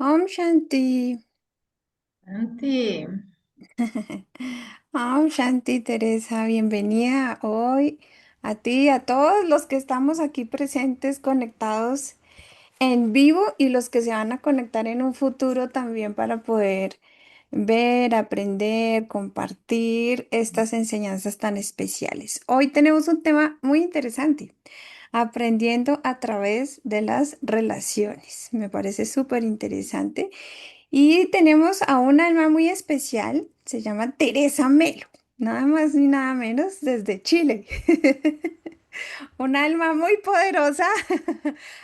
Om Shanti. Santi, Om Shanti, Teresa, bienvenida hoy a ti y a todos los que estamos aquí presentes, conectados en vivo y los que se van a conectar en un futuro también para poder ver, aprender, compartir estas enseñanzas tan especiales. Hoy tenemos un tema muy interesante, aprendiendo a través de las relaciones. Me parece súper interesante. Y tenemos a una alma muy especial, se llama Teresa Melo, nada más ni nada menos desde Chile. Un alma muy poderosa,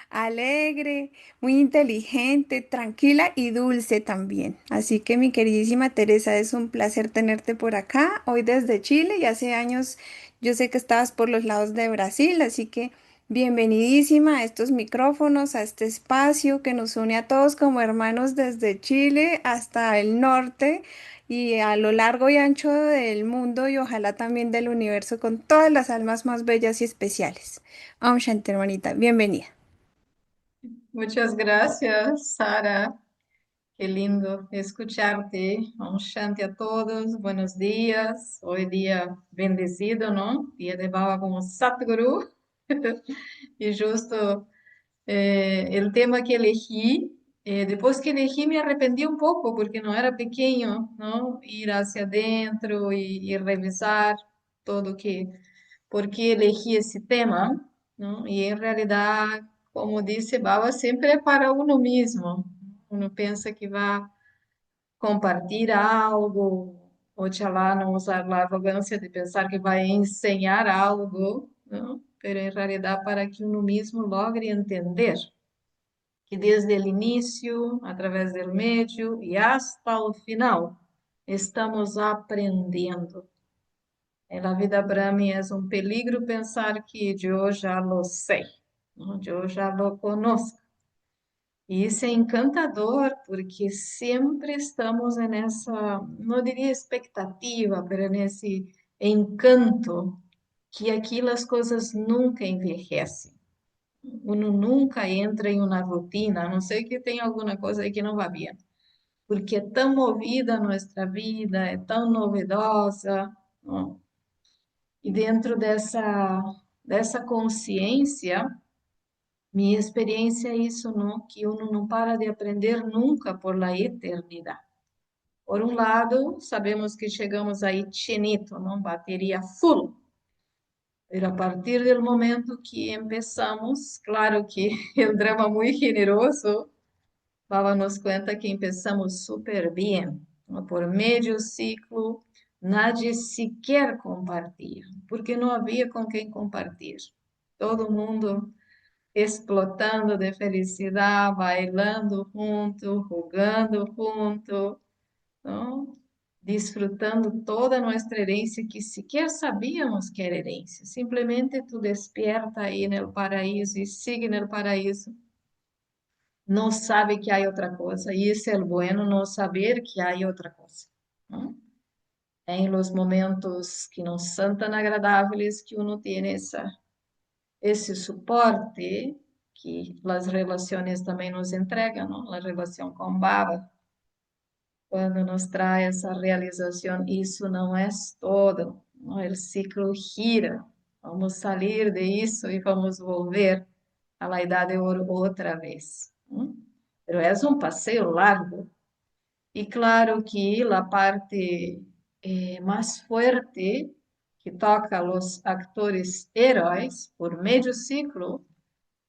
alegre, muy inteligente, tranquila y dulce también. Así que mi queridísima Teresa, es un placer tenerte por acá, hoy desde Chile y hace años yo sé que estabas por los lados de Brasil, así que bienvenidísima a estos micrófonos, a este espacio que nos une a todos como hermanos desde Chile hasta el norte y a lo largo y ancho del mundo y ojalá también del universo con todas las almas más bellas y especiales. Om Shanti, hermanita, bienvenida. muchas gracias, Sara. Qué lindo escucharte. Un Shanti a todos, buenos días. Hoy día bendecido, ¿no? Día de Baba como Satguru. Y justo el tema que elegí, después que elegí me arrepentí un poco porque no era pequeño, ¿no? Ir hacia adentro y revisar todo por qué elegí ese tema, ¿no? Y en realidad, como dice Baba, siempre es para uno mismo. Uno pensa que va a compartilhar algo, oxalá não usar a arrogância de pensar que vai ensinar algo, não? Pero em realidade para que uno mesmo logre entender que desde o início, através do meio e hasta o final, estamos aprendendo. Na vida para mim é um peligro pensar que eu já lo sei, não? Eu já lo conozco. E isso é encantador, porque sempre estamos nessa, não diria expectativa, mas nesse encanto que aquelas coisas nunca envelhecem. Uno nunca entra em uma rotina, a não ser que tenha alguma coisa aí que não vá bem, porque é tão movida a nossa vida, é tão novedosa, não? E dentro dessa consciência, minha experiência é isso, não? Que uno não para de aprender nunca por la eternidade. Por um lado, sabemos que chegamos aí chinito, não? Bateria full. Pero a partir do momento que começamos, claro que o drama muito generoso, Baba nos conta que começamos super bem, não? Por meio ciclo, nadie sequer compartilha, porque não havia com quem compartilhar. Todo mundo explotando de felicidade, bailando junto, jogando junto, não? Disfrutando toda nossa herência que sequer sabíamos que era herência. Simplesmente tu despierta aí no paraíso e sigue no paraíso. Não sabe que há outra coisa. E isso é o bueno, não saber que há outra coisa. Não? É em los momentos que não são tão agradáveis que uno tem esse suporte que as relações também nos entregam, não? A relação com Baba, quando nos traz essa realização, isso não é todo, não? O ciclo gira, vamos sair de isso e vamos volver à idade de ouro outra vez. Não? Mas é um passeio largo, e claro que a parte mais forte que toca os atores heróis por meio ciclo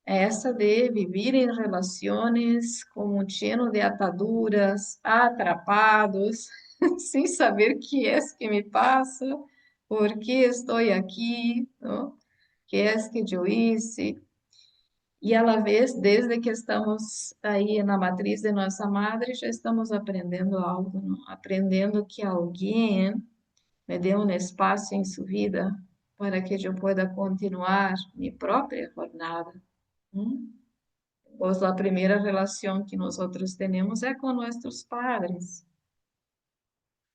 é essa de viver em relações como lleno de ataduras, atrapados, sem saber o que é que me passa, por que estou aqui, não? Que é que eu hice. E a la vez, desde que estamos aí na matriz de nossa madre, já estamos aprendendo algo, não? Aprendendo que alguém me dê um espaço em sua vida para que eu pueda continuar minha própria jornada. Não? Pues la primera relación que nosotros tenemos es con nuestros padres.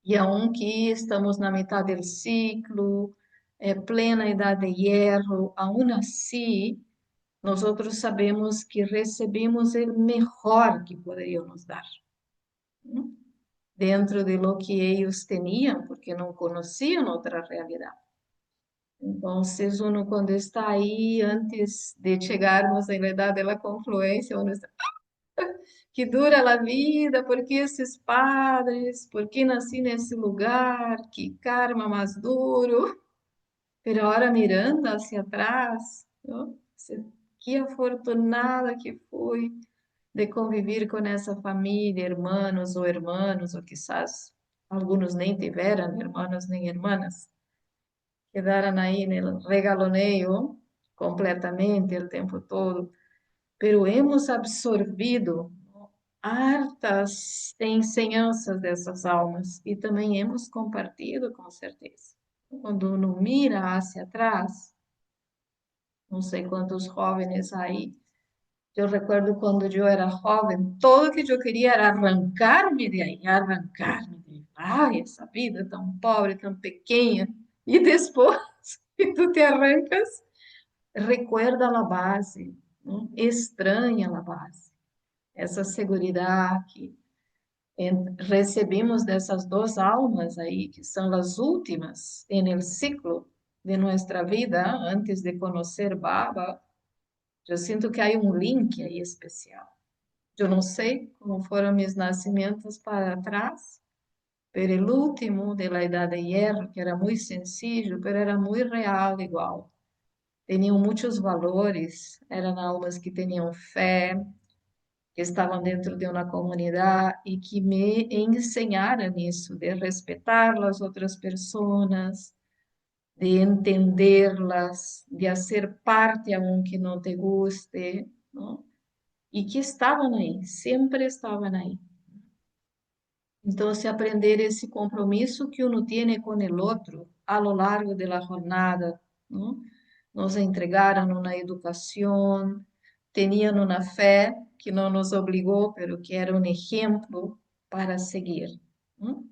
E aunque estamos na metade do ciclo, plena idade de hierro, aún assim, nós outros sabemos que recebemos o melhor que poderiam nos dar, né? Dentro de lo que eles tinham, porque não conheciam outra realidade. Então, uno quando está aí, antes de chegarmos à idade da confluência, uno está, que dura a vida, por que esses padres, por que nasci nesse lugar, que karma mais duro. Pero ahora mirando hacia atrás, ¿no? Que afortunada que fui de convivir com essa família, irmãos, ou quizás alguns nem tiveram irmãos nem irmãs, quedaram aí no regaloneo completamente o tempo todo, pero hemos absorvido hartas ensinanças dessas almas e também hemos compartido com certeza. Quando uno mira hacia atrás, não sei quantos jovens aí. Eu recuerdo quando eu era jovem, todo que eu queria era arrancar-me de aí, arrancar-me de aí. Ai, essa vida tão pobre, tão pequena. E depois que tu te arrancas, recuerda a base, né? Estranha a base. Essa segurança que recebemos dessas duas almas aí, que são as últimas no ciclo de nossa vida, antes de conhecer Baba. Eu sinto que há um link aí especial. Eu não sei como foram meus nascimentos para trás, pero o último de la Idade de Hierro, que era muito sencillo, pero era muito real igual. Tinham muitos valores, eram almas que tinham fé, que estavam dentro de uma comunidade e que me ensinaram isso, de respeitar as outras pessoas, de entenderlas, de fazer parte aunque não te guste, não? E que estavam aí, sempre estavam aí. Então, se aprender esse compromisso que uno tiene com o outro a lo largo de la jornada, ¿no? Nos entregaram uma educação, tinham uma fé que não nos obrigou, pero que era um exemplo para seguir, ¿no?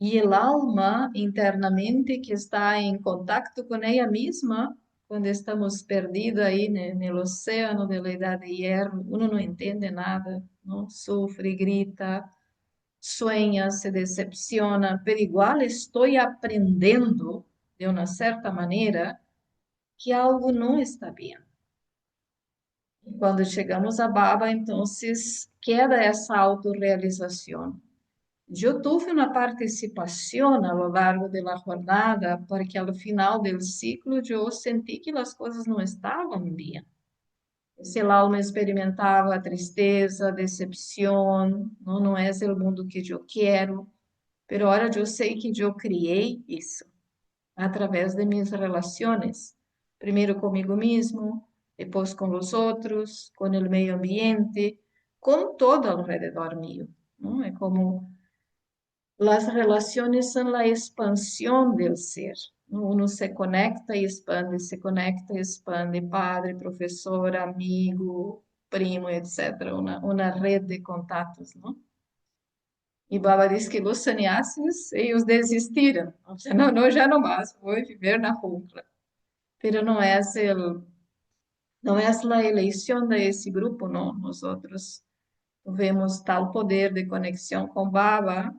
E o alma internamente que está em contato com ela mesma, quando estamos perdidos aí no oceano da Idade de Hierro, uno não entende nada, não? Sofre, grita, sonha, se decepciona, pero igual estou aprendendo de uma certa maneira que algo não está bem. Quando chegamos a Baba, então queda essa autorrealização. Eu tive uma participação a lo largo da jornada, porque ao final do ciclo eu senti que as coisas não estavam bem. Se a alma experimentava tristeza, decepção, não é o mundo que eu quero, pero ahora eu sei que eu criei isso através de minhas relações, primeiro comigo mesmo, depois com os outros, com o meio ambiente, com todo ao redor mío, não? É como as relações são a expansão do ser. Uno se conecta e expande, se conecta e expande, padre, professor, amigo, primo, etc. Uma rede de contatos, não? E Baba diz que os sannyasis, eles desistiram. Não, não, já não mais, vou viver na jungla. Pero não é a eleição de esse grupo, não. Nós outros tivemos tal poder de conexão com Baba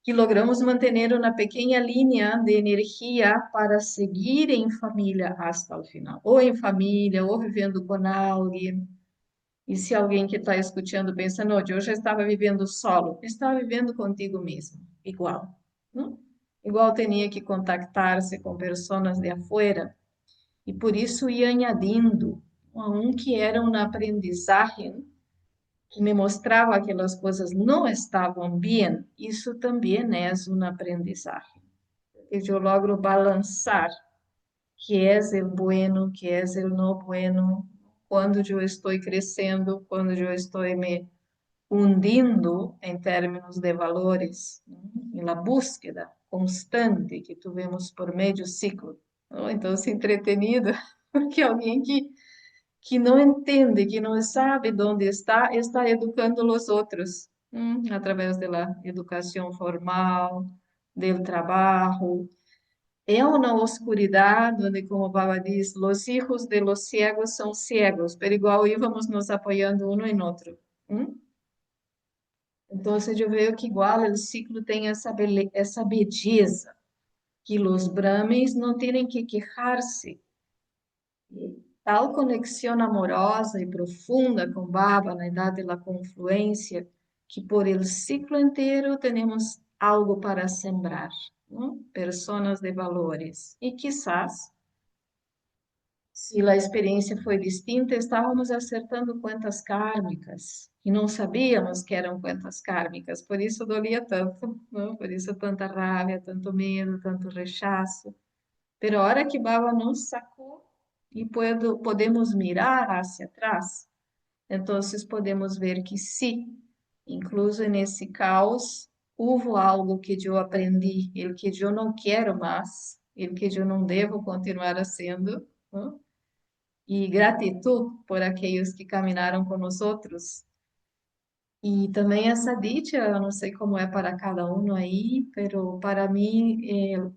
que logramos manter uma pequena linha de energia para seguir em família até o final. Ou em família, ou vivendo com alguém. E se alguém que está escutando pensa, não, eu já estava vivendo solo, estava vivendo contigo mesmo, igual, não? Igual tinha que contactar-se com pessoas de afuera, e por isso ia añadindo a um que era uma aprendizagem que me mostrava que as coisas não estavam bem, isso também é uma aprendizagem. Eu logro balançar que é o bueno, que é o não bueno, quando eu estou crescendo, quando eu estou me hundindo em termos de valores, né? Na búsqueda constante que tivemos por meio ciclo, não? Então, se entretenido, porque alguém que não entende, que não sabe onde está, está educando os outros, através da educação formal, do trabalho, É uma oscuridade onde, como Baba diz, los hijos de los ciegos são ciegos, pero igual íbamos nos apoiando um em outro. ¿Mm? Então, eu vejo que igual o ciclo tem essa beleza, que os Brahmins não têm que queixar-se. Tal conexão amorosa e profunda com Baba na idade da confluência, que por el ciclo inteiro temos algo para sembrar, não? Personas de valores. E quizás, se a experiência foi distinta, estávamos acertando contas kármicas e não sabíamos que eram contas kármicas, por isso doía tanto, não? Por isso tanta raiva, tanto medo, tanto rechaço. Pero a hora que Baba nos sacou e podemos mirar hacia atrás, então podemos ver que sim, incluso nesse caos, houve algo que eu aprendi, o que eu não quero mais, o que eu não devo continuar sendo, não? E gratidão por aqueles que caminharam com nós outros. E também essa dicha, eu não sei como é para cada um aí, pero para mim,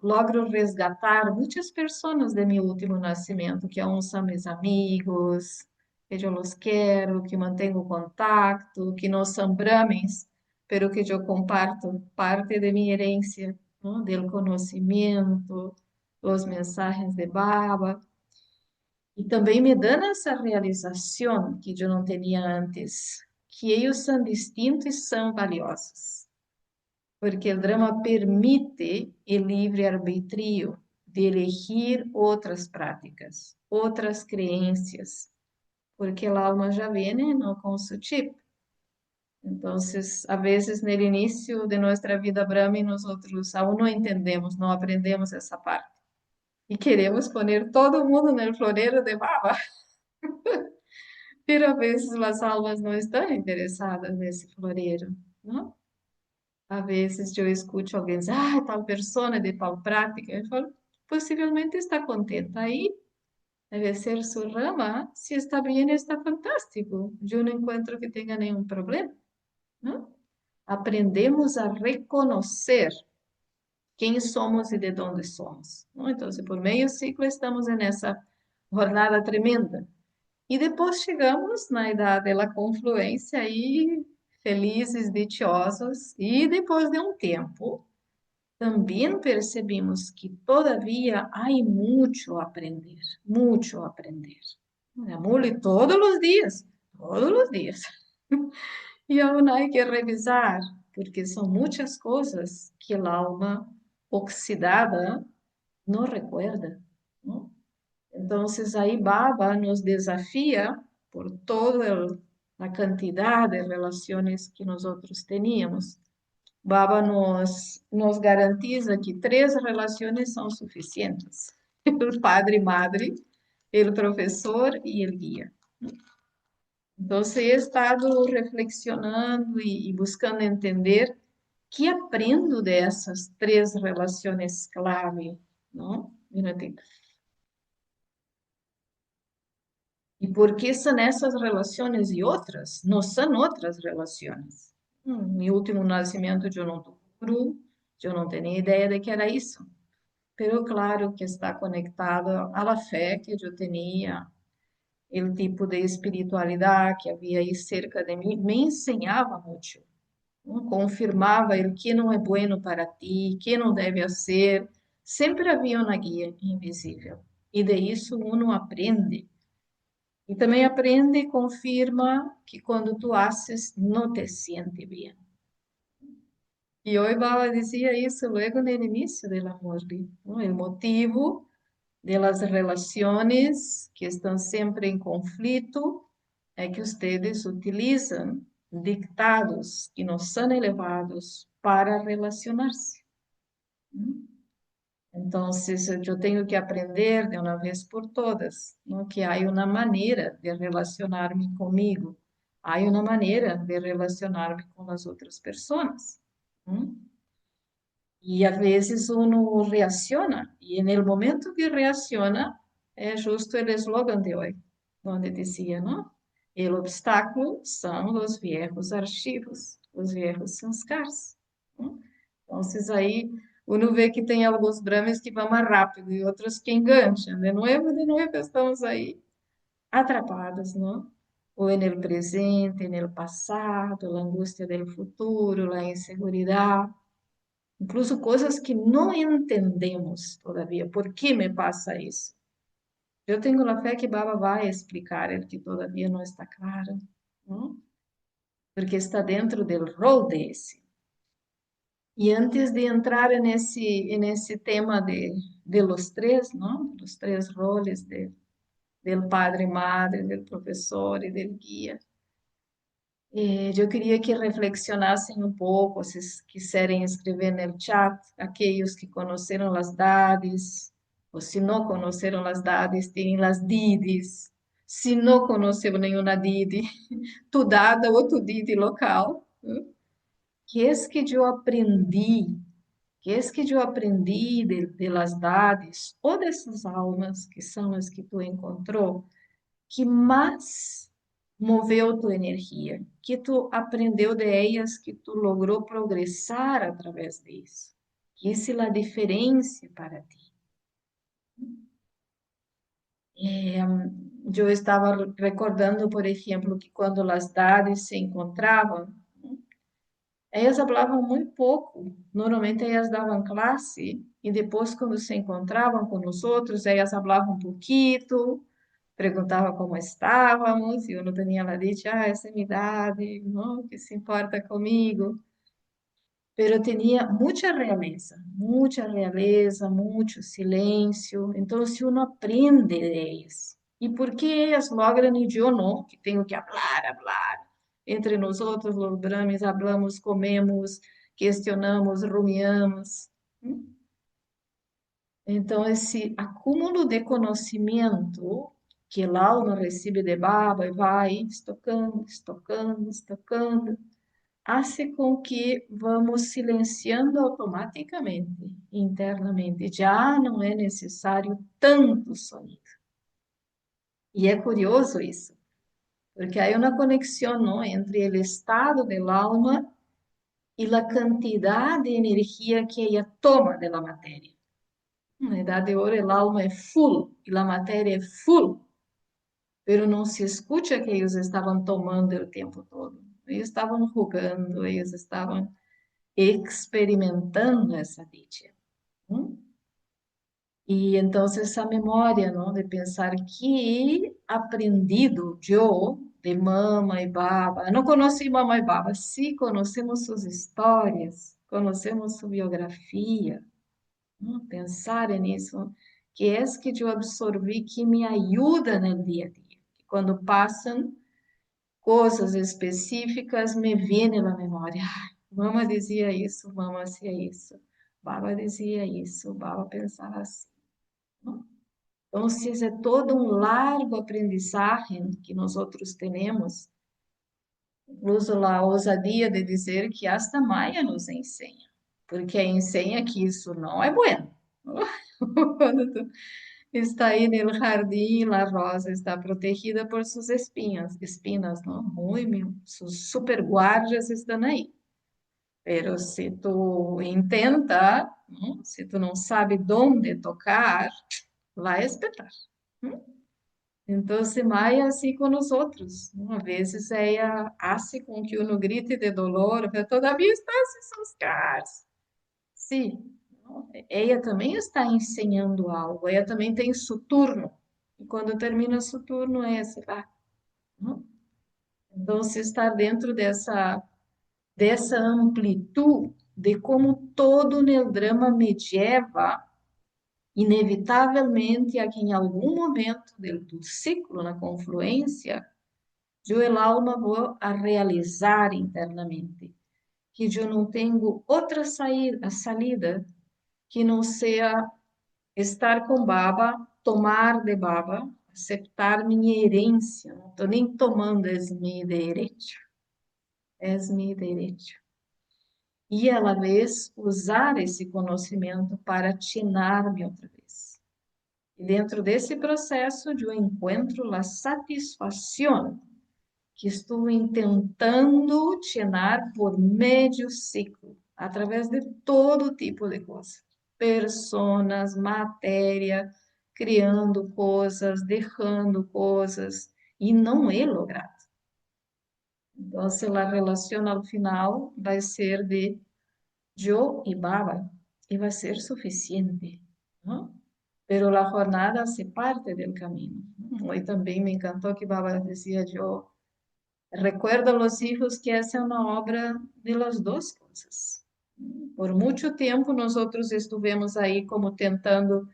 logro resgatar muitas pessoas de meu último nascimento, que aún são meus amigos, que eu os quero, que mantenho contato, que não são brahmins, pero que eu comparto parte de minha herência, ¿no? Del conhecimento, os mensagens de Baba. E também me dando essa realização que eu não tinha antes, que eles são distintos e são valiosos, porque o drama permite o livre arbítrio de elegir outras práticas, outras crenças, porque a alma já vem, não com seu chip. Então, a vezes, no início de nossa vida Brahma, nós outros aún não entendemos, não aprendemos essa parte. E queremos pôr todo mundo no floreiro de baba. Pero a vezes as almas não estão interessadas nesse floreiro, não? A vezes eu escuto alguém dizer, ah, tal persona de tal prática, eu falo, possivelmente está contenta aí, deve ser sua rama, se está bem, está fantástico, eu não encontro que tenha nenhum problema, não? Aprendemos a reconhecer quem somos e de onde somos, não? Então, por meio ciclo, estamos nessa jornada tremenda. E depois chegamos na idade da confluência e felizes, dichosos, e depois de um tempo, também percebemos que todavia há muito a aprender, muito a aprender. Mule todos os dias. E aún há que revisar, porque são muitas coisas que a alma oxidada não recuerda, não? Então, aí Baba nos desafia por toda a quantidade de relações que nós outros teníamos. Baba nos garantiza que 3 relações são suficientes: o padre e madre, o professor e o guia. Então, he estado reflexionando e buscando entender que aprendo dessas 3 relações clave, não? E por que são essas relações e outras? Não são outras relações. Meu último nascimento eu não guru, eu não tinha ideia de que era isso. Pero claro que está conectado à fé que eu tinha, o tipo de espiritualidade que havia aí cerca de mim, me ensinava muito, não? Confirmava o que não é bueno para ti, que não deve ser. Sempre havia uma guia invisível. E de isso uno aprende. E também aprende e confirma que quando tu haces, não te sente bem. E hoje Baba dizia isso logo no início do amor, ¿no? O motivo das relações que estão sempre em conflito é que vocês utilizam dictados que não são elevados para relacionar-se. Então, eu tenho que aprender de uma vez por todas, não? Que há uma maneira de relacionar-me comigo, há uma maneira de relacionar-me com as outras pessoas. Não? E às vezes uno reaciona, e no momento que reaciona, é justo o slogan de hoje, onde dizia, não? O obstáculo são os viejos archivos, os viejos sanskars. Não? Então, aí Uno vê que tem alguns Brahmas que vão mais rápido e outros que engancham. De novo, estamos aí atrapados, não? Ou no presente, no passado, a angústia do futuro, a insegurança, incluso coisas que não entendemos todavia. ¿Por que me passa isso? Eu tenho a fé que Baba vai explicar o que todavia não está claro, não? Porque está dentro do rol desse. E antes de entrar nesse tema de los três, não? Os três roles del padre, madre, del professor e del guia, eu queria que reflexionassem um pouco, se quiserem escrever no chat, aqueles que conheceram as dadis, ou se não conheceram as dadis, têm as didis. Se não conheceu nenhuma didi, tu dada ou tu didi local. Que é que eu aprendi? Que é que eu aprendi de las dadis, ou dessas almas que são as que tu encontrou, que mais moveu tua energia, que tu aprendeu de elas, que tu logrou progressar através disso. Que isso é a diferença para ti. Eu estava recordando, por exemplo, que quando as dadis se encontravam, elas falavam muito pouco. Normalmente elas davam classe e depois, quando se encontravam com os outros, elas falavam um pouquinho, perguntava como estávamos, e eu não tinha lá dito, essa é minha idade, não, que se importa comigo. Pero tinha muita realeza, muito silêncio. Então, se uno aprende deles, e por que elas logram e eu não, que tenho que falar, entre nós outros, os Brahmis, hablamos, comemos, questionamos, rumiamos. Então, esse acúmulo de conhecimento que a alma recebe de Baba e vai estocando, estocando, estocando, hace com que vamos silenciando automaticamente, internamente. Já não é necessário tanto sonido. E é curioso isso, porque há uma conexão, não, entre o estado da alma e a quantidade de energia que ela toma da matéria. Na idade de ouro, el alma é full e a matéria é full, pero não se escuta que eles estavam tomando o tempo todo. Eles estavam jogando, eles estavam experimentando essa dicha. Hum? E então essa memória, não, de pensar que aprendido eu de mama e baba, não conheci mama e baba, sim conhecemos suas histórias, conhecemos sua biografia, pensar nisso, que é que eu absorvi que me ajuda no dia a dia. Quando passam coisas específicas, me vem na memória. Mama dizia isso, mama fazia isso, baba dizia isso, baba pensava assim. Então, se é todo um largo aprendizagem que nós outros temos, incluso a ousadia de dizer que hasta Maia nos ensina, porque ensina que isso não é bueno. Quando tu está aí no jardim, a rosa está protegida por suas espinas, não? Muito, sus super guardas estão aí. Pero se tu intenta, não? Se tu não sabe onde tocar, vai espetar. Não? Então, se Maia assim com os outros. Às vezes ela hace com que uno grite de dolor, pero todavia está sem seus caras. Sim, ela também está ensinando algo, ela também tem seu turno. E quando termina seu turno, ela se vai. Não? Então, se está dentro dessa amplitude de como todo o drama medieva, inevitavelmente, aqui em algum momento do ciclo, na confluência, eu e a alma vou a realizar internamente que eu não tenho outra salida que não seja estar com Baba, tomar de Baba, aceitar minha herência. Não estou nem tomando, é meu direito. É meu direito. E, a la vez, usar esse conhecimento para tinar-me outra vez. E dentro desse processo, eu encontro a satisfação que estou tentando tinar por meio ciclo, através de todo tipo de coisa. Personas, matéria, criando coisas, deixando coisas, e não é logrado. Então, a relação ao final vai ser de eu e Baba, e vai ser suficiente, ¿no? Pero la jornada hace parte del camino. Hoy también me encantó que Baba decía, yo recuerdo a los hijos que esa es una obra de las dos cosas. Por mucho tiempo nosotros estuvimos ahí como tentando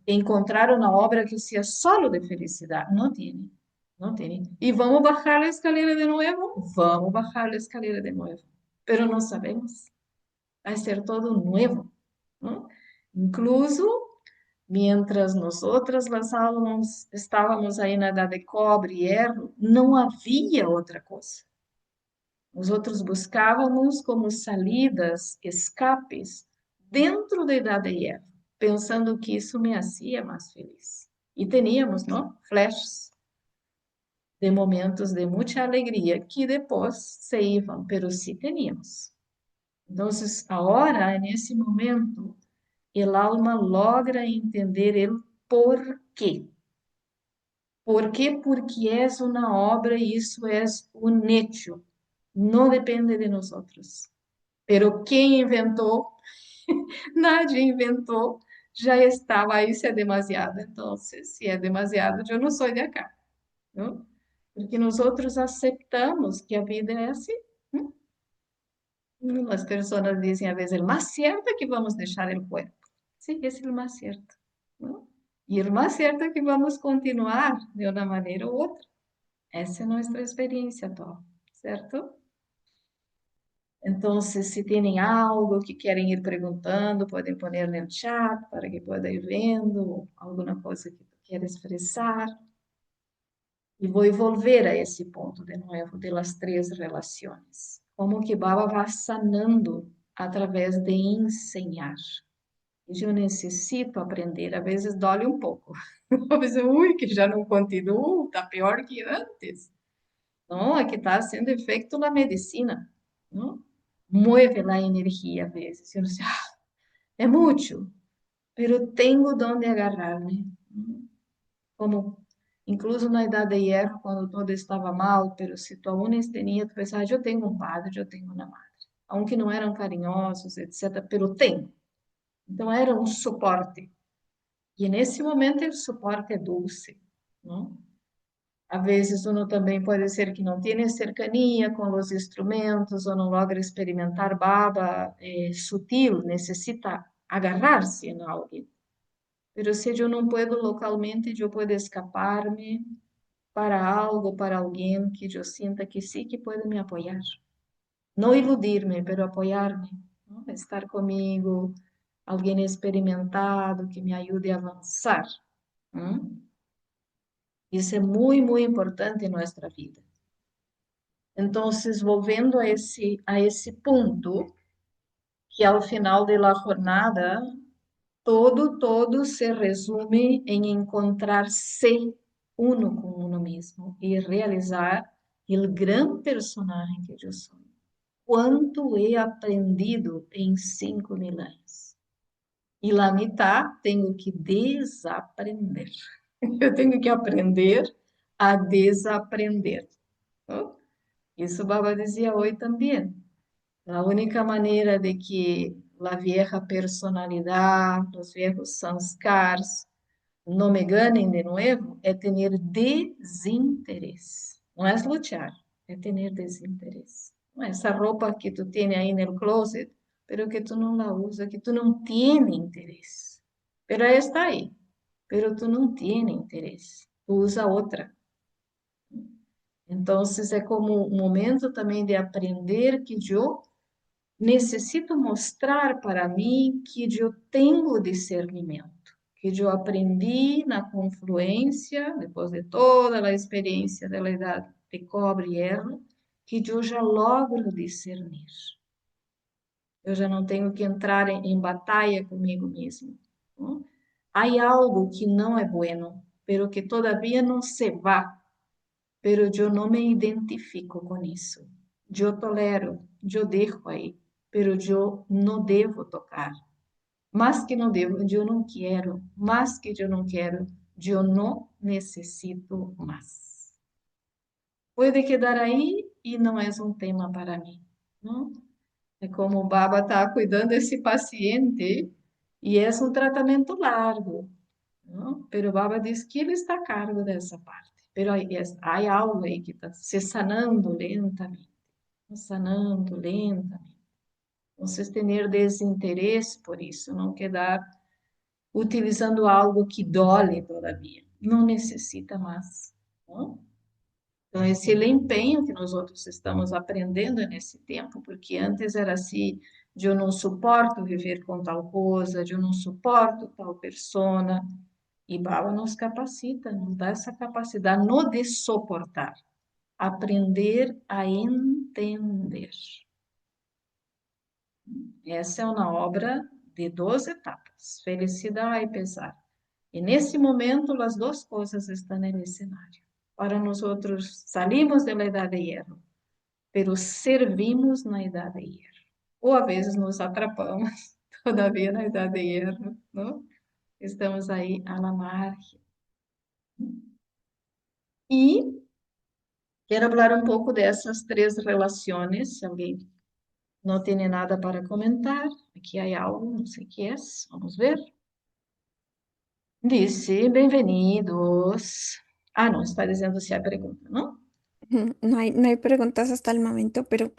encontrar uma obra que seja solo de felicidade. Não tem, não tem. E vamos bajar a escalera de novo? Vamos bajar a escalera de novo. Pero não sabemos. Vai ser todo novo. ¿No? Incluso, mientras nosotras las almas estávamos aí na edad de cobre e hierro, não havia outra coisa. Nós outros buscávamos como salidas, escapes, dentro da idade de hierro, pensando que isso me hacía mais feliz. E teníamos, não? Flashes de momentos de muita alegria que depois se iam, pero sí teníamos. Então, agora, nesse momento, el alma logra entender o porquê. ¿Por quê? Porque é uma obra e isso é um hecho. Não depende de nós. Pero quem inventou, nadie inventou, já estava aí, se é demasiado. Então, se é demasiado, eu não sou de acá, não? Porque nós outros aceitamos que a vida é assim. ¿No? As pessoas dizem a vezes, o mais certo é que vamos deixar o corpo. Sim, esse é o mais certo. ¿No? E o mais certo é que vamos continuar de uma maneira ou outra. Essa é a nossa experiência atual, certo? Então, se têm algo que querem ir perguntando, podem pôr no chat para que pueda ir vendo alguma coisa que tu quer expressar. E vou volver a esse ponto de novo, de las três relações. Como que Baba vai sanando através de ensinar. E eu necessito aprender, às vezes dói um pouco. Às vezes, ui, que já não continuo, está pior que antes. Não, é que está sendo efeito na medicina, não? Mueve a energia a vezes. Eu não sei, é muito, pero tenho donde agarrar-me. Como, incluso na idade de hierro, quando todo estava mal, pero se tu aún tinha, tu pensava, eu tenho um padre, eu tenho uma madre. Aunque não eram carinhosos, etc., pero tenho. Então era um suporte. E nesse momento o suporte é doce, não? Às vezes, uno também pode ser que não tenha cercania com os instrumentos, ou não logra experimentar baba sutil, necessita agarrar-se em alguém. Mas se eu não puedo localmente, eu posso escapar-me para algo, para alguém que eu sinta que sim, que pode me apoiar. Não iludir-me, mas apoiar-me. Estar comigo, alguém experimentado que me ajude a avançar. Isso é muito, muito importante em nossa vida. Então, volvendo a esse ponto, que ao final da jornada, todo se resume em encontrar-se uno com uno mesmo e realizar o grande personagem que eu sou. Quanto he aprendido em 5.000 anos. E a metade tenho que desaprender. Eu tenho que aprender a desaprender. Isso Baba dizia hoje também. A única maneira de que a vieja personalidade, os viejos sanskars, não me ganem de novo é ter desinteresse. Não é lutar, é ter desinteresse. Essa roupa que tu tem aí no closet, pero que tu não la usa, que tu não tem interesse. Pero ela está aí, pero tu não tem interesse. Tu usa outra. Então, é como um momento também de aprender que eu necessito mostrar para mim que eu tenho discernimento, que eu aprendi na confluência, depois de toda a experiência da idade de cobre e erro, que eu já logro discernir. Eu já não tenho que entrar em batalha comigo mesmo. Não? Há algo que não é bueno, pero que todavia não se vá, pero eu não me identifico com isso. Eu tolero, eu deixo aí. pero yo no debo tocar. Más que no debo, yo no quiero. Más que yo no quiero, yo no necesito más. Puede quedar aí e não é um tema para mim, não? É como o Baba está cuidando desse paciente e é um tratamento largo, não? Pero o Baba diz que ele está a cargo dessa parte. Pero há algo aí que está se sanando lentamente. Vocês ter desinteresse por isso, não quedar utilizando algo que dói todavia. Não necessita mais, não? Então, esse empenho que nós outros estamos aprendendo nesse tempo, porque antes era assim, de eu não suporto viver com tal coisa, de eu não suporto tal persona, e Baba nos capacita, nos dá essa capacidade, não de suportar, aprender a entender. Essa é uma obra de 12 etapas, felicidade e pesar. E nesse momento, as duas coisas estão no cenário. Para nós outros, salimos da idade de hierro, pero servimos na idade de hierro. Ou às vezes nos atrapamos todavia na idade de hierro, não? Estamos aí à la margem. E quero falar um pouco dessas três relações. Se alguém não tem nada para comentar, aqui há algo, não sei o que é, vamos ver. Disse, bem-vindos. Ah, não, está dizendo se há pergunta, não? No hay preguntas hasta el momento, pero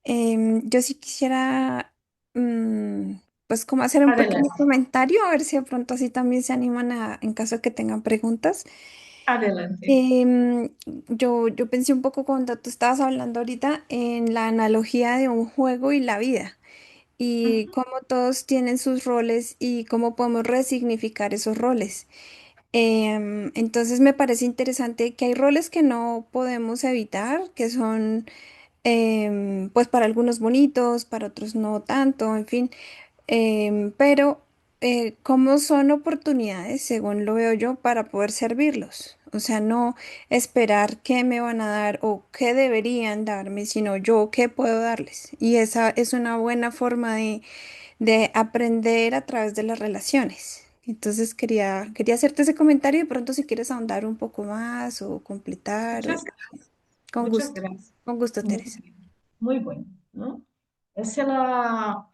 yo sí quisiera, mm, pues, como hacer un pequeño Adelante, comentario, a ver si de pronto así también se animan en caso de que tengan preguntas. adelante. Yo pensé un poco cuando tú estabas hablando ahorita en la analogía de un juego y la vida, y Ujú. cómo todos tienen sus roles y cómo podemos resignificar esos roles. Entonces me parece interesante que hay roles que no podemos evitar, que son pues para algunos bonitos, para otros no tanto, en fin. Pero ¿cómo son oportunidades, según lo veo yo, para poder servirlos? O sea, no esperar qué me van a dar o qué deberían darme, sino yo qué puedo darles. Y esa es una buena forma de aprender a través de las relaciones. Entonces quería hacerte ese comentario y de pronto si quieres ahondar un poco más o completar, Muchas, muchas gracias. con gusto, Muy Teresa. bien, muy bueno, ¿no? Esa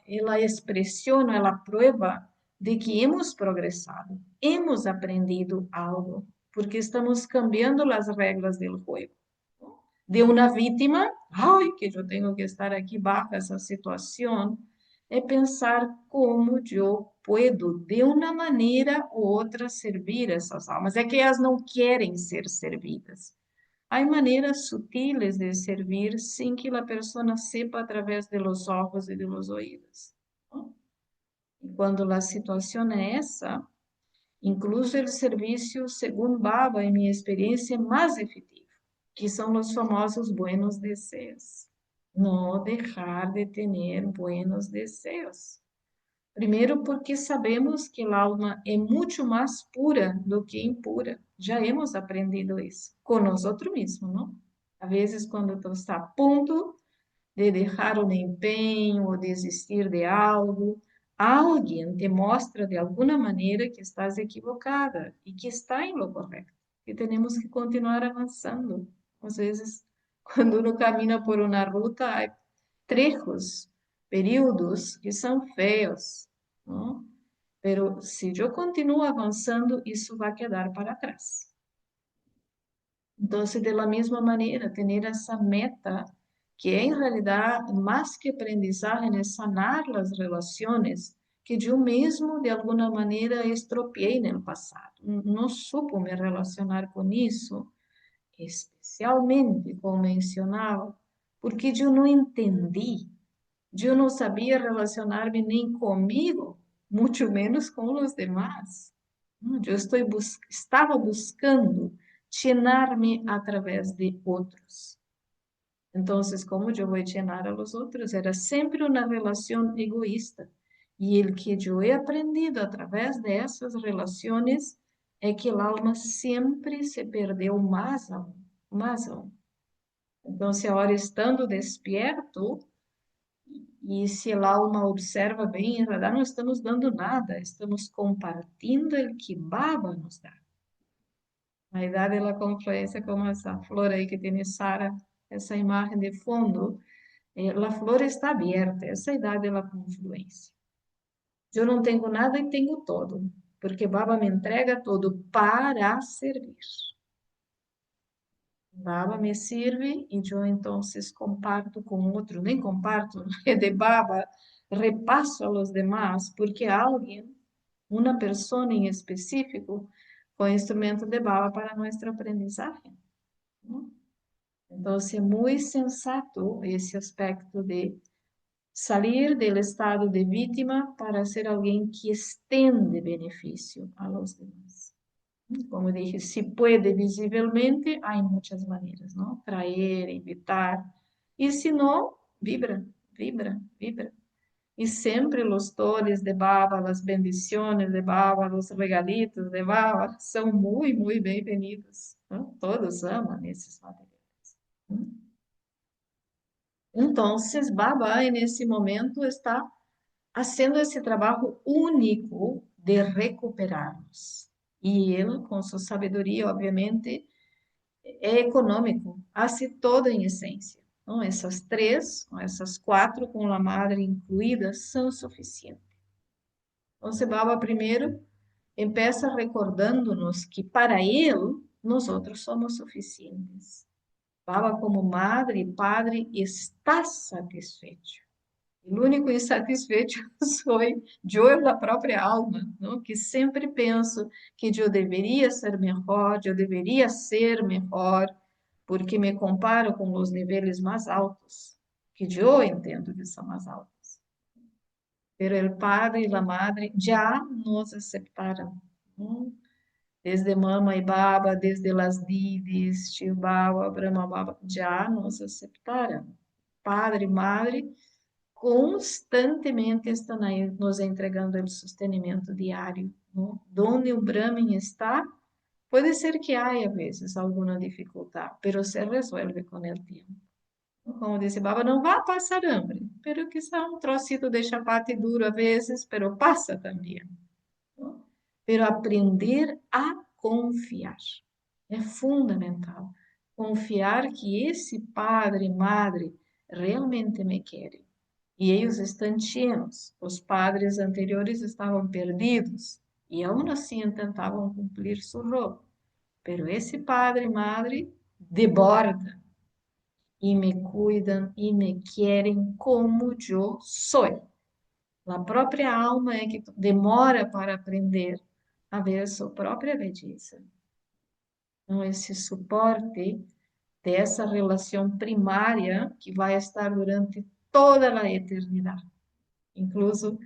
es la expresión, la prueba de que hemos progresado, hemos aprendido algo, porque estamos cambiando las reglas del juego, ¿no? De una víctima, ay, que yo tengo que estar aquí bajo esa situación, es pensar cómo yo puedo, de una manera u otra, servir essas almas. É que elas não querem ser servidas. Há maneiras sutiles de servir sem que a pessoa sepa através de los ojos e de los oídos, ¿no? E quando a situação é essa, incluso o serviço, segundo Baba, em minha experiência, é mais efetivo, que são os famosos buenos deseos. Não deixar de ter buenos deseos. Primeiro, porque sabemos que a alma é muito mais pura do que impura. Já hemos aprendido isso com nós outros mesmos, não? Às vezes, quando tu está a ponto de deixar um empenho ou desistir de algo, alguém te mostra de alguma maneira que estás equivocada e que está em lo correto, que temos que continuar avançando. Às vezes, quando uno caminha por uma ruta, há trechos, períodos que são feios, não? Pero se eu continuo avançando, isso vai quedar para trás. Então, de la mesma maneira, ter essa meta, que é em realidade mais que aprendizagem, é sanar as relações que eu mesmo, de alguma maneira, estropiei no passado. Não supo me relacionar com isso, especialmente, como mencionava, porque eu não entendi, eu não sabia relacionar-me nem comigo, muito menos com os demais. Eu estava buscando llenar-me através de outros. Então, como eu vou llenar a los outros? Era sempre uma relação egoísta. E o que eu he aprendido através dessas relações é que a alma sempre se perdeu mais aún, mais aún. Então, se agora estando despierto, E se el alma observa bem, em verdade não estamos dando nada, estamos compartindo o que Baba nos dá. A idade da confluência, como essa flor aí que tem Sara, essa imagem de fundo, a flor está aberta, essa é a idade da confluência. Eu não tenho nada e tenho todo, porque Baba me entrega todo para servir. Baba me sirve e eu então comparto com outro, nem comparto, é de Baba, repasso a los demás, porque alguém, uma pessoa em específico, foi instrumento de Baba para nossa aprendizagem, ¿no? Então, é muito sensato esse aspecto de sair do estado de vítima para ser alguém que estende benefício a los demás. Como dije, se pode visivelmente, há muitas maneiras, ¿no? Traer, invitar. E se não, vibra, vibra, vibra. E sempre os toles de Baba, as bendições de Baba, os regalitos de Baba são muito, muito bem-vindos, ¿no? Todos amam esses materiais. Então, Baba, nesse momento, está fazendo esse trabalho único de recuperarnos. E ele, com sua sabedoria, obviamente, é econômico, hace todo em essência. Então, essas três, essas quatro, com a madre incluída, são suficientes. Então, Baba primeiro empieza recordando-nos que para ele, nós outros somos suficientes. Baba, como madre e padre, está satisfeito. O único insatisfeito sou eu, da própria alma, não? Que sempre penso que eu deveria ser melhor, eu deveria ser melhor, porque me comparo com os níveis mais altos, que eu entendo que são mais altos. Pero el padre e a madre já nos aceptaram, não? Desde mama e baba, desde las didis, tio baba, brahma baba, já nos aceptaram. Padre e madre constantemente estão aí nos entregando o sustentamento diário, não? Donde o Brahmin está, pode ser que haja, a vezes, alguma dificuldade, mas se resolve com o tempo. Como disse Baba, não vai passar hambre, pero quizá um trocito de chapate duro a vezes, pero passa também. Não? Pero aprender a confiar é fundamental. Confiar que esse padre e madre realmente me querem. E eles estão cheios. Os padres anteriores estavam perdidos e aún assim tentavam cumprir seu rol. Pero esse padre e madre deborda e me cuidam e me querem como eu sou. A própria alma é que demora para aprender a ver a sua própria beleza. Então, esse suporte dessa relação primária que vai estar durante toda a eternidade. Incluso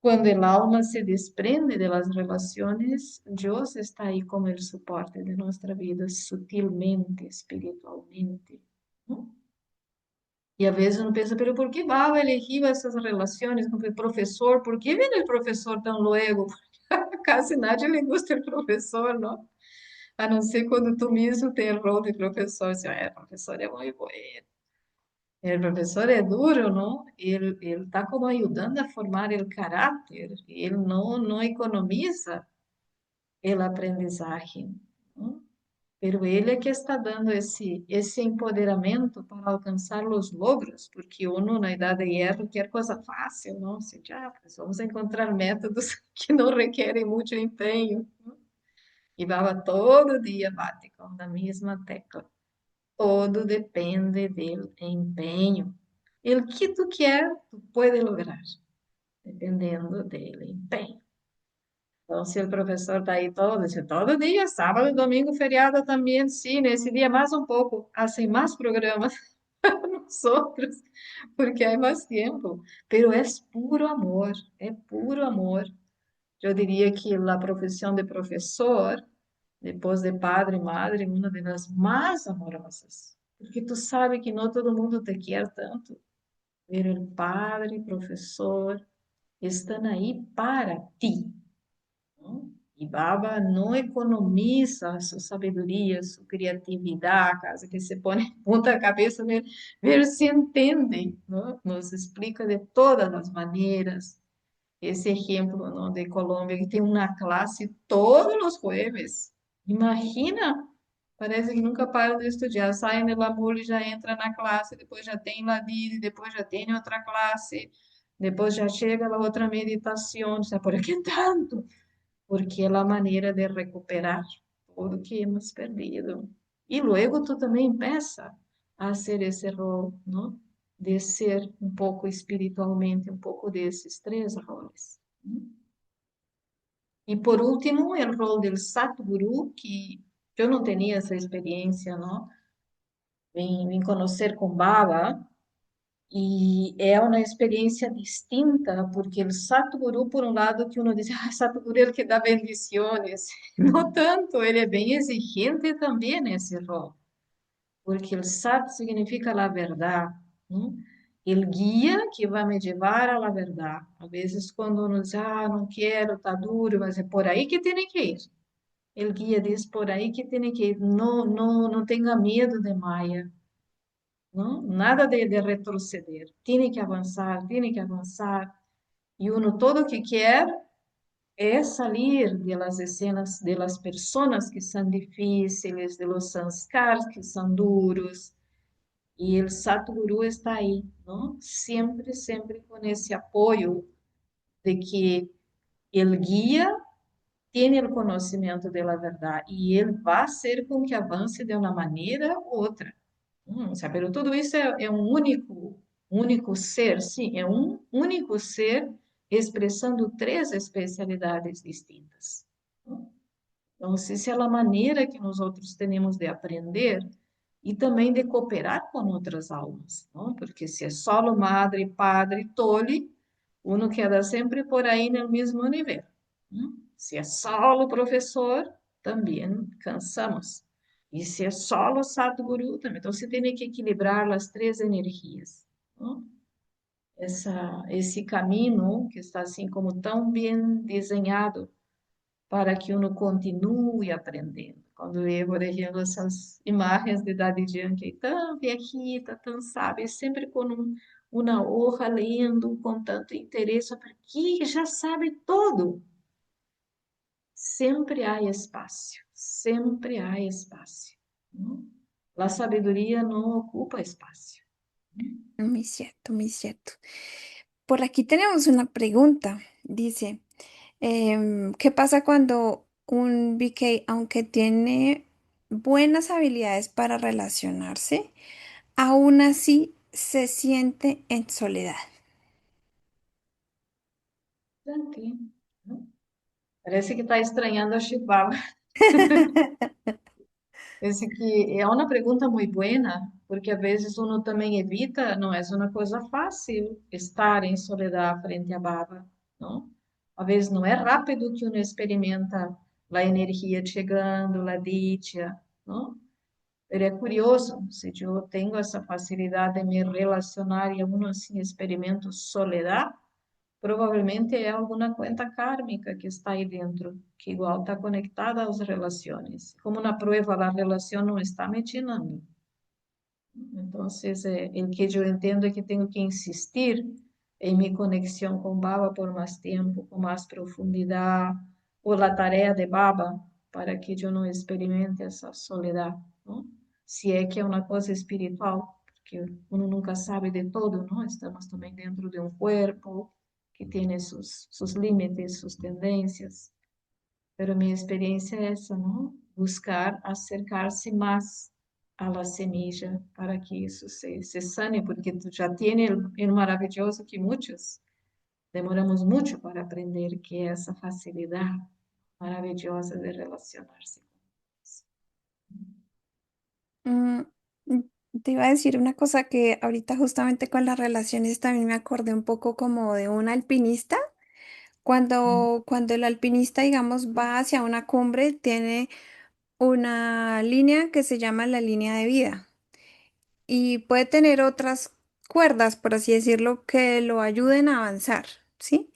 quando el alma se desprende de las relaciones, Dios está ahí como el soporte de nuestra vida, sutilmente, espiritualmente, ¿no? E a vezes uno pensa, pero ¿por que Baba elegiu essas relações com o professor? ¿Por que vem o professor tão luego? Casi nadie le gusta o professor, não? A não ser quando tu mesmo tem o rol de professor. Assim, o professor é muito bom. O professor é duro, não? Ele está como ajudando a formar o caráter. Ele não economiza o aprendizagem, não? Pero ele é que está dando esse empoderamento para alcançar os logros, porque uno na idade de hierro quer coisa fácil, não? Assim, pues vamos encontrar métodos que não requerem muito empenho. Não? E Baba todo dia bate com a mesma tecla. Todo depende do empenho. O que tu quer, tu pode lograr, dependendo do empenho. Então, se o professor está aí todo dia, sábado, domingo, feriado também, sim, nesse dia mais um pouco, hacen mais programas nós outros, porque há mais tempo. Pero é puro amor. Eu diria que a profissão de professor, depois de padre e madre, é uma das mais amorosas, porque tu sabe que não todo mundo te quer tanto. Pero o padre, professor, estão aí para ti, não? Y Baba no economiza su sabiduría, su creatividad, casi que se pone punta cabeça ver si entiende, ¿no? Nos explica de todas las maneras. Esse exemplo, não, de Colômbia, que tem uma classe todos os jueves. Imagina! Parece que nunca param de estudar. Saem do amor e já entra na classe, depois já tem Ladide, depois já tem outra classe, depois já chega a outra meditação. Sabe por que tanto? Porque é a maneira de recuperar tudo que hemos perdido. E logo tu também pensa a ser esse rol, não? De ser um pouco espiritualmente, um pouco desses três roles. E por último, o rol do Satguru, que eu não tinha essa experiência, não? Vim conhecer com Baba, e é uma experiência distinta, porque o Satguru, por um lado, que uno diz, ah, Satguru é o que dá bendições. Não tanto, ele é bem exigente também nesse rol, porque o Sat significa a verdade, né? El guia que vai me levar à verdade. Às vezes, quando uno diz, ah, não quero, está duro, mas é por aí que tem que ir. El guia diz por aí que tem que ir. Não, não, não tenha medo de Maia, não? Nada de retroceder. Tem que avançar, tem que avançar. E uno todo que quer é sair de las escenas, de las personas que são difíceis, de los sanskars que são duros. E o Satguru está aí, não? Sempre, sempre com esse apoio de que ele guia tem o conhecimento da verdade e ele vai ser com que avance de uma maneira ou outra. Sabe? Tudo isso é um único ser, sim, é um único ser expressando três especialidades distintas. Então, se é a maneira que nós outros temos de aprender e também de cooperar com outras almas, não? Porque se é solo madre, padre, tole, uno queda sempre por aí no mesmo nível. Não? Se é solo professor, também cansamos. E se é solo Sadhguru, também. Então, você tem que equilibrar as três energias. Não? Esse caminho que está assim como tão bem desenhado para que uno continue aprendendo. Quando eu, por exemplo, essas imagens de Daddy Yankee, tão viejita, tão sábia, sempre com uma hoja lendo com tanto interesse, porque já sabe tudo. Sempre há espaço, sempre há espaço. Não? A sabedoria não ocupa espaço. Muy cierto, muy cierto. Por aquí tenemos una pregunta. Dice, ¿qué pasa cuando un VK, aunque tiene buenas habilidades para relacionarse, aún así se siente en soledad? Tranquilo. Não? Parece que está estranhando a Chihuahua. Esse que é uma pergunta muito boa, porque às vezes uno também evita, não é uma coisa fácil estar em soledade frente à baba, não? Às vezes não é rápido que uno experimenta a energia chegando, a dicha, não? Mas é curioso, se eu tenho essa facilidade de me relacionar e uno assim experimenta soledade, provavelmente é alguma conta kármica que está aí dentro, que igual está conectada às relações. Como na prova a relação não está me llenando. Então, o que eu entendo é que tenho que insistir em minha conexão com Baba por mais tempo, com mais profundidade, ou a tarefa de Baba, para que eu não experimente essa soledade, não? Se é que é uma coisa espiritual, porque uno nunca sabe de todo, não? Estamos também dentro de um corpo que tem seus limites, suas tendências. Pero minha experiência é essa, não? Buscar acercar-se mais à la semilla para que isso se sane, porque tu já tem o maravilhoso que muitos demoramos muito para aprender, que é essa facilidade maravillosa de relacionar-se. Mm, mm, Te iba a decir una cosa que ahorita justamente con las relaciones también me acordé un poco como de un alpinista. Cuando el alpinista, digamos, va hacia una cumbre, tiene una línea que se llama la línea de vida y puede tener otras cuerdas, por así decirlo, que lo ayuden a avanzar, ¿sí?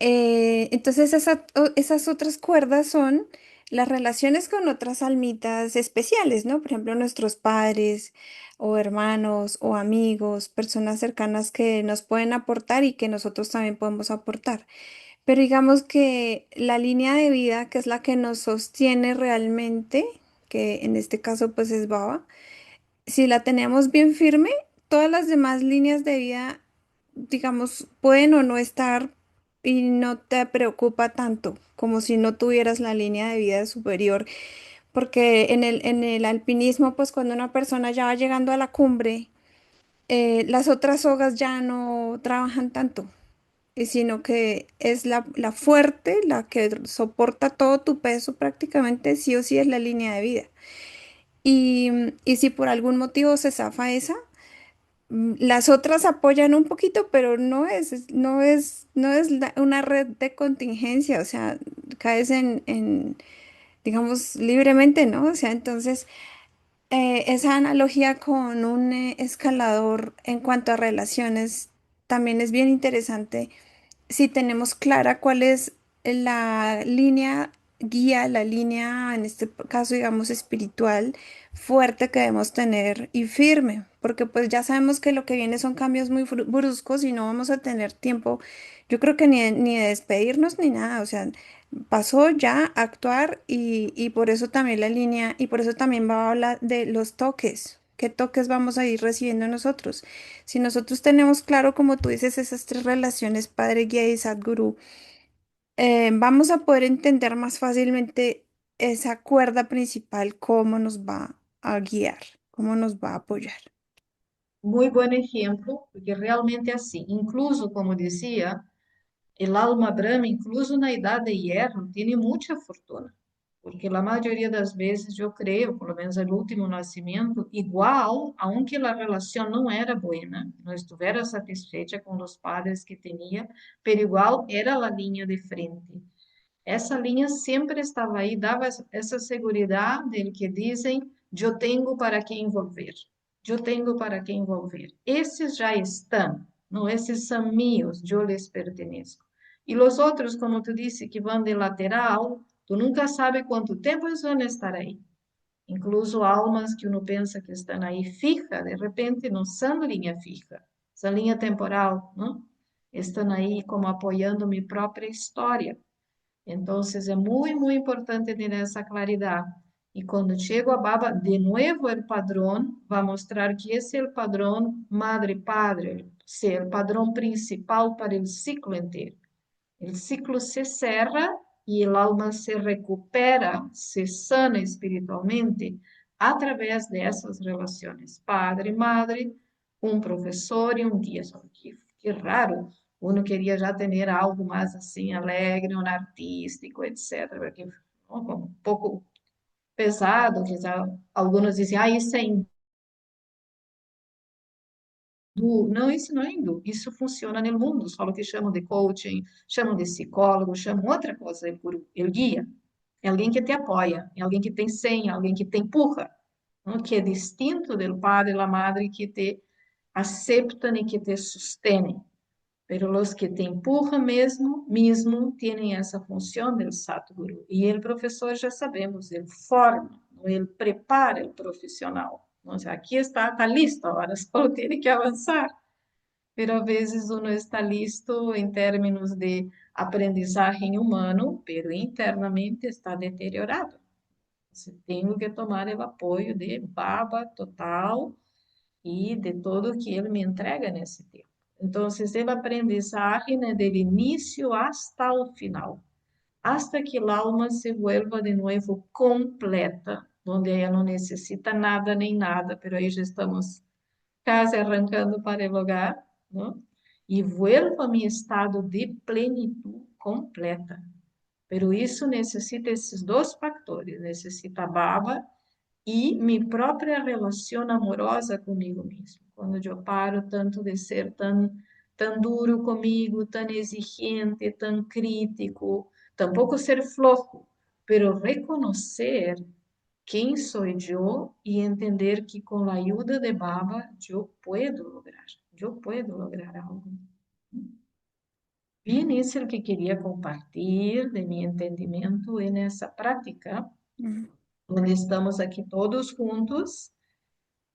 Entonces esas otras cuerdas son las relaciones con otras almitas especiales, ¿no? Por ejemplo, nuestros padres o hermanos o amigos, personas cercanas que nos pueden aportar y que nosotros también podemos aportar. Pero digamos que la línea de vida, que es la que nos sostiene realmente, que en este caso pues es Baba, si la tenemos bien firme, todas las demás líneas de vida, digamos, pueden o no estar y no te preocupa tanto como si no tuvieras la línea de vida superior, porque en el alpinismo, pues cuando una persona ya va llegando a la cumbre, las otras sogas ya no trabajan tanto, sino que es la fuerte, la que soporta todo tu peso prácticamente, sí o sí es la línea de vida. Y si por algún motivo se zafa esa, las otras apoyan un poquito, pero no es una red de contingencia, o sea, caes digamos, libremente, ¿no? O sea, entonces, esa analogía con un escalador en cuanto a relaciones también es bien interesante si tenemos clara cuál es la línea guía, la línea, en este caso, digamos, espiritual, fuerte que debemos tener y firme, porque pues ya sabemos que lo que viene son cambios muy bruscos y no vamos a tener tiempo, yo creo que ni de despedirnos ni nada, o sea, pasó ya a actuar y por eso también la línea, y por eso también va a hablar de los toques. ¿Qué toques vamos a ir recibiendo nosotros? Si nosotros tenemos claro, como tú dices, esas tres relaciones, Padre, Guía y Sadhguru, vamos a poder entender más fácilmente esa cuerda principal, cómo nos va a guiar, cómo nos va a apoyar. Muy buen ejemplo, porque realmente así, incluso como decía, el alma Brahma, incluso na idade de hierro, tiene mucha fortuna, porque la mayoría das vezes yo creo, por lo menos el último nacimiento, igual, aunque la relación no era buena, no estuviera satisfecha con los padres que tenía, pero igual era la línea de frente. Essa linha sempre estava aí, dava essa segurança del que dizem, eu tenho para que envolver, eu tenho para que envolver. Esses já estão, não, esses são meus, eu lhes pertenço. E os outros, como tu disse, que vão de lateral, tu nunca sabe quanto tempo eles vão estar aí. Incluso almas que uno pensa que estão aí fija, de repente não são linha fija, são linha temporal, não? Estão aí como apoiando minha própria história. Entonces es muy, muy importante tener esa claridad. Y cuando llego a Baba, de nuevo el padrón va a mostrar que es el padrón madre-padre, o sea, el padrón principal para el ciclo entero. El ciclo se cierra y el alma se recupera, se sana espiritualmente a través de esas relaciones. Padre, madre, un profesor y un guía. Só que raro, uno queria já ter algo mais assim alegre, um artístico, etc. Porque um pouco pesado, que já, alguns dizem, ah, isso é hindu. Não, isso não é hindu. Isso funciona no mundo, só o que chamam de coaching, chamam de psicólogo, chamam outra coisa, ele guru, ele guia. É alguém que te apoia, é alguém que te ensina, alguém que te empurra, não? Que é distinto do padre e da madre que te aceitam e que te sustenem. Pero los que te empujan mismo tienen esa función del Satguru. Y el profesor ya sabemos, él forma, ¿no? Él prepara el profesional. O sea, aquí está listo, ahora solo tiene que avanzar. Pero a veces uno está listo en términos de aprendizaje humano, pero internamente está deteriorado. Você tenho que tomar o apoio de Baba total e de todo que ele me entrega nesse tempo. Então, el aprendizaje del inicio hasta el final, hasta que el alma se vuelva de nuevo completa, donde ella no necesita nada nem nada, pero aí já estamos casi arrancando para el hogar, ¿no? E vuelva a mi estado de plenitud completa. Pero isso necessita esses dois factores, necessita baba e minha própria relação amorosa comigo mesmo. Quando eu paro tanto de ser tão duro comigo, tão exigente, tão crítico, tampouco ser flojo, pero reconhecer quem sou eu e entender que com a ajuda de Baba eu puedo lograr algo. bien es el que quería compartir de mi entendimiento en esa práctica, Mm. donde estamos aquí todos juntos.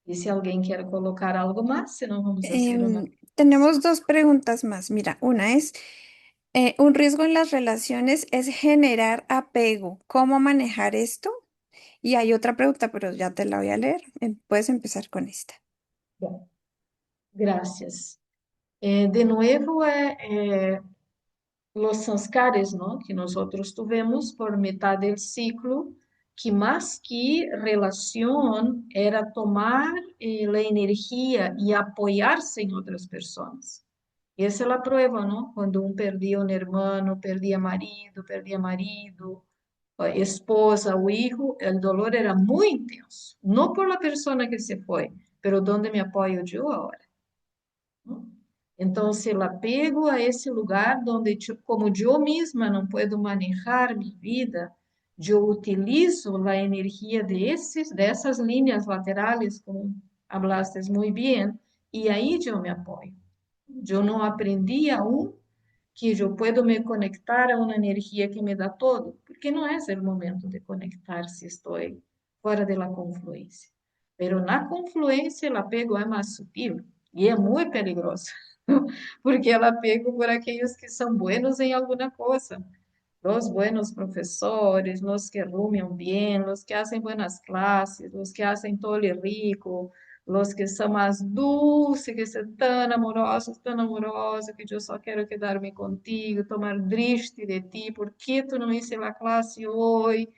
Y si alguien quiere colocar algo más, si no, vamos a hacer una Tenemos meditación. dos preguntas más. Mira, una es, un riesgo en las relaciones es generar apego. ¿Cómo manejar esto? Y hay otra pregunta, pero ya te la voy a leer. Puedes empezar con esta. Bom, gracias. De nuevo, los sanskares, ¿no? Que nosotros tuvimos por mitad del ciclo, que más que relación era tomar la energía y apoyarse en otras personas. Essa é a prova, não? Quando um perdia um irmão, perdia marido, esposa o hijo, o dolor era muito intenso. Não por la persona que se foi, pero donde me apoio eu agora? ¿No? Entonces, el apego a ese lugar donde como yo misma no puedo manejar mi vida, yo utilizo la energía de esas líneas laterales, como hablaste muy bien, y ahí yo me apoyo. Yo no aprendí aún que yo puedo me conectar a una energía que me da todo, porque no es el momento de conectar si estoy fuera de la confluencia. Pero na confluência, o apego é mais sutil e é muito peligroso, porque ela apego por aqueles que são buenos em alguma coisa. Los buenos profesores, los que rumian bien, los que hacen buenas clases, los que hacen tole rico, los que são mais dulces, que são tão amorosos, que eu só quero quedar-me contigo, tomar triste de ti, por que tu não hice a classe hoje?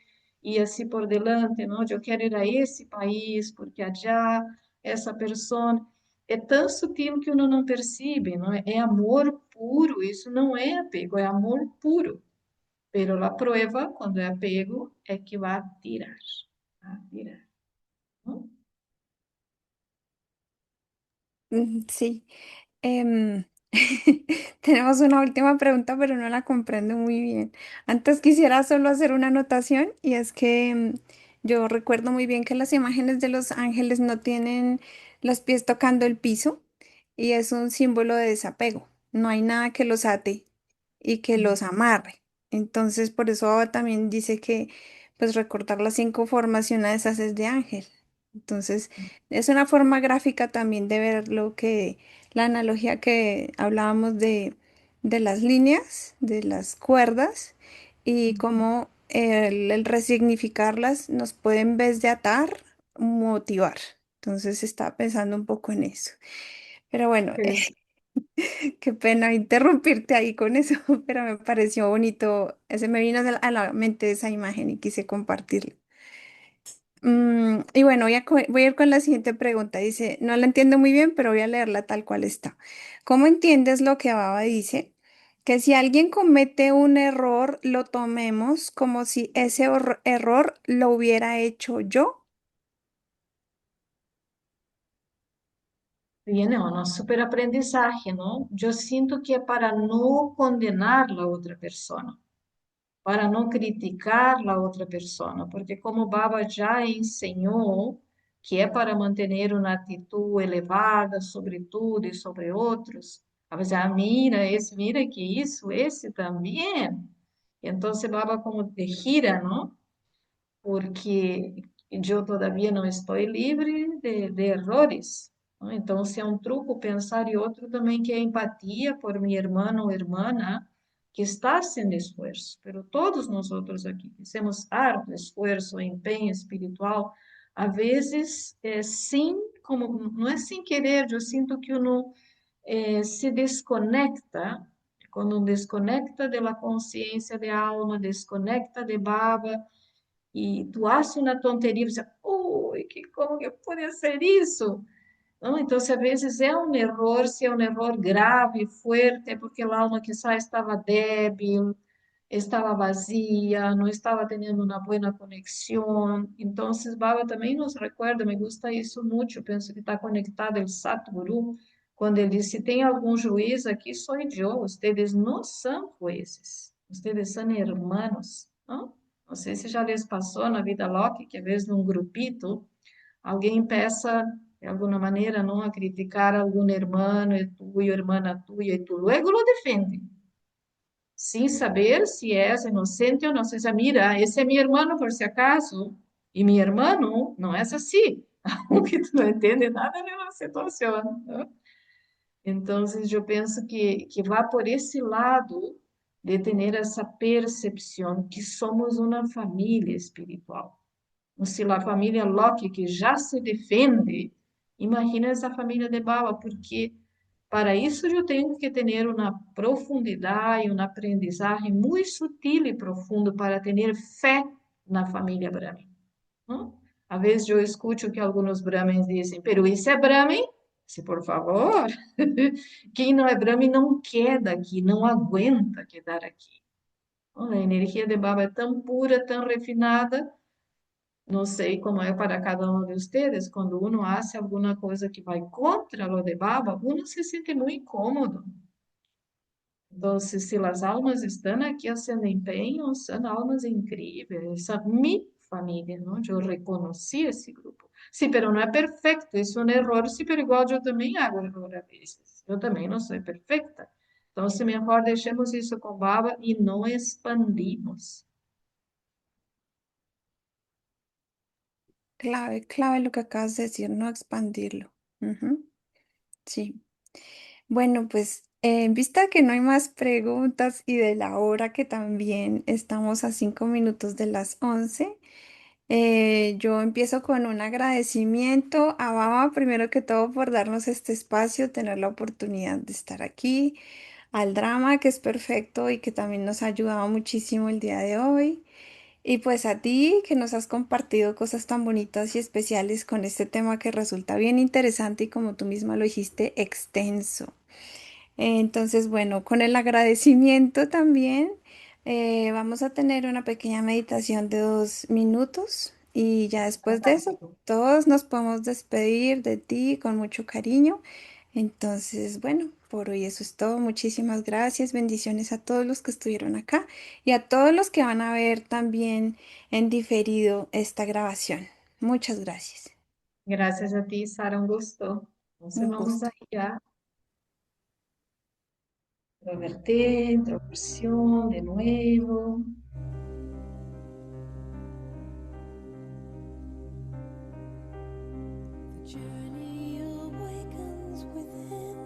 E assim por delante, não? Eu quero ir a esse país, porque allá essa pessoa é tão sutil que uno não percebe, não é? É amor puro, isso não é apego, é amor puro. Pero la prueba, cuando es apego, es que va a tirar, ¿no? Sí. Em, Tenemos una última pregunta, pero no la comprendo muy bien. Antes quisiera solo hacer una anotación y es que yo recuerdo muy bien que las imágenes de los ángeles no tienen los pies tocando el piso y es un símbolo de desapego. No hay nada que los ate y que los amarre. Entonces, por eso Baba también dice que pues recordar las cinco formas y una de esas es de ángel. Entonces, es una forma gráfica también de ver lo que la analogía que hablábamos de las líneas, de las cuerdas y cómo el resignificarlas nos puede en vez de atar, motivar. Entonces estaba pensando un poco en eso. Pero bueno, Sí. qué pena interrumpirte ahí con eso, pero me pareció bonito. Ese me vino a la mente esa imagen y quise compartirla. Y bueno, voy a ir con la siguiente pregunta. Dice, no la entiendo muy bien, pero voy a leerla tal cual está. ¿Cómo entiendes lo que Baba dice? Que si alguien comete un error, lo tomemos como si ese error lo hubiera hecho yo. Viene un super aprendizaje, ¿no? Yo siento que es para no condenar la otra persona, para no criticar la otra persona, porque como Baba ya enseñó que es para mantener una actitud elevada sobre todo y sobre otros, a veces, ah, mira, esse, mira que isso, esse também. Entonces Baba como te gira, ¿no? Porque eu todavia não estou livre de errores, ¿no? Então, se é um truco pensar em outro também que é empatia por meu irmão ou irmã que está haciendo esforço, pero todos nós outros aqui que hacemos harto esforço, empenho espiritual, a vezes, sim, como não é sem querer, eu sinto que uno se desconecta, quando desconecta da consciência de alma, desconecta de Baba, e tu acha uma tonteria, você, ui, que como que pode ser isso? Não? Então, se às vezes é um erro, se é um erro grave, forte, é porque a alma quizá estava débil, estava vazia, não estava tendo uma boa conexão. Então, Baba também nos recuerda, me gusta isso muito, penso que está conectado ao Satguru, quando ele diz, se tem algum juiz aqui, sou eu, vocês não são juízes, vocês são irmãos, não? Não sei se já lhes passou na vida Loki, que às vezes num grupito, alguém peça, de alguma maneira, não a criticar algum irmão, tuyo, irmã tuya, e tu luego lo defende. sin saber si es inocente o no. Se dice, mira, ese es mi hermano por si acaso, y mi hermano no es así, aunque tú no entiendes nada de la situación, ¿no? Entonces, yo pienso que va por ese lado de tener essa percepção que somos uma família espiritual. Se a família Locke, que já se defende, imagina essa família de Baba, porque para isso eu tenho que ter uma profundidade, um aprendizagem muito sutil e profundo para ter fé na família Brahmin. ¿No? A vezes eu escuto que alguns Brahmins dizem, pero isso é Brahmin? Se por favor, quem não é Brahmin não quer daqui, não aguenta quedar aqui. A energia de Baba é tão pura, tão refinada, não sei como é para cada um de vocês, quando uno faz alguma coisa que vai contra o de Baba, uno se sente muito incômodo. Então, se as almas estão aqui fazendo empenho, são almas incríveis, são minha família, não? Eu reconheci esse grupo. Sim, mas não é perfeito, isso é um erro, sim, mas igual eu também hago erro a vezes. Eu também não sou perfeita. Então, se melhor deixemos isso com Baba e não expandimos. Clave, clave lo que acabas de decir, no expandirlo. Ujú, sí. Bueno, pues en vista que no hay más preguntas y de la hora que también estamos a 5 minutos de las 11, yo empiezo con un agradecimiento a Baba, primero que todo, por darnos este espacio, tener la oportunidad de estar aquí, al drama, que es perfecto y que también nos ha ayudado muchísimo el día de hoy. Y pues a ti que nos has compartido cosas tan bonitas y especiales con este tema que resulta bien interesante y como tú misma lo dijiste, extenso. Entonces, bueno, con el agradecimiento también vamos a tener una pequeña meditación de 2 minutos y ya después de eso Fantástico. todos nos podemos despedir de ti con mucho cariño. Entonces, bueno, por hoy eso es todo. Muchísimas gracias. Bendiciones a todos los que estuvieron acá y a todos los que van a ver también en diferido esta grabación. Muchas gracias. Graças a ti, Sara, um gosto. Então, Un vamos gusto. aí a introverter, introversión de nuevo. The journey awakens within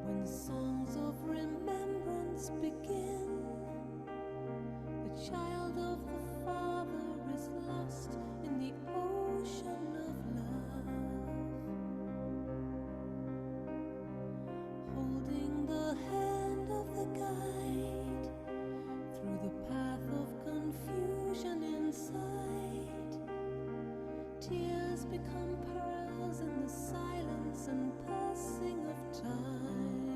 when songs of remembrance begin. The child of the Father is lost in the ocean of love, holding the hand of the guide through the path of confusion inside. Tears become pearls in the silence and passing of time.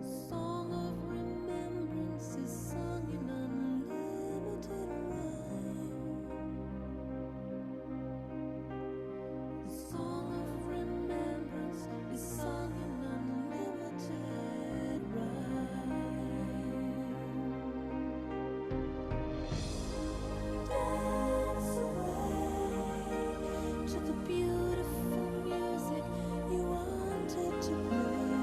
The song of remembrance is sung in unlimited rhyme. The song of remembrance is sung in unlimited rhyme. Dance away to the beautiful music you wanted to play.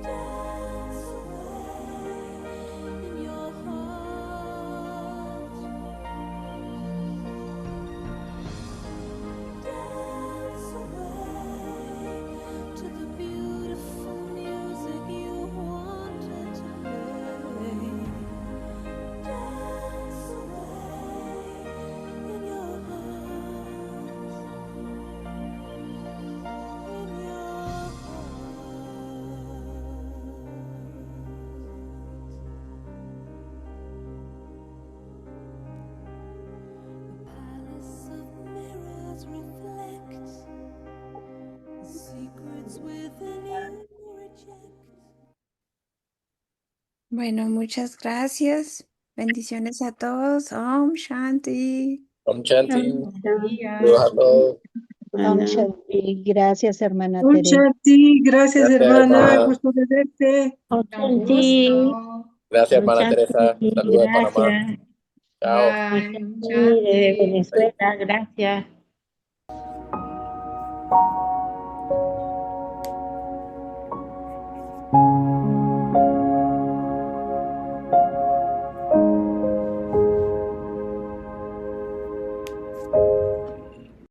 Dance away in your heart. Dance away to the beautiful music you wanted to play. Dance away in your heart, in your heart. The palace of mirrors reflects the secrets within you reject. Bueno, muchas gracias. Bendiciones a todos. Om Shanti. Om Shanti. Bom dia. Saludos a todos. Om Ana. Shanti. Gracias, hermana Om Tere. Shanti, gracias Gracias, hermana, hermana. gusto de verte. Om É um Shanti. gosto. Gracias, Om hermana Teresa. Shanti. Saludos de Panamá. Gracias. Chao. Om Bye. Shanti de Chate. Venezuela. Gracias.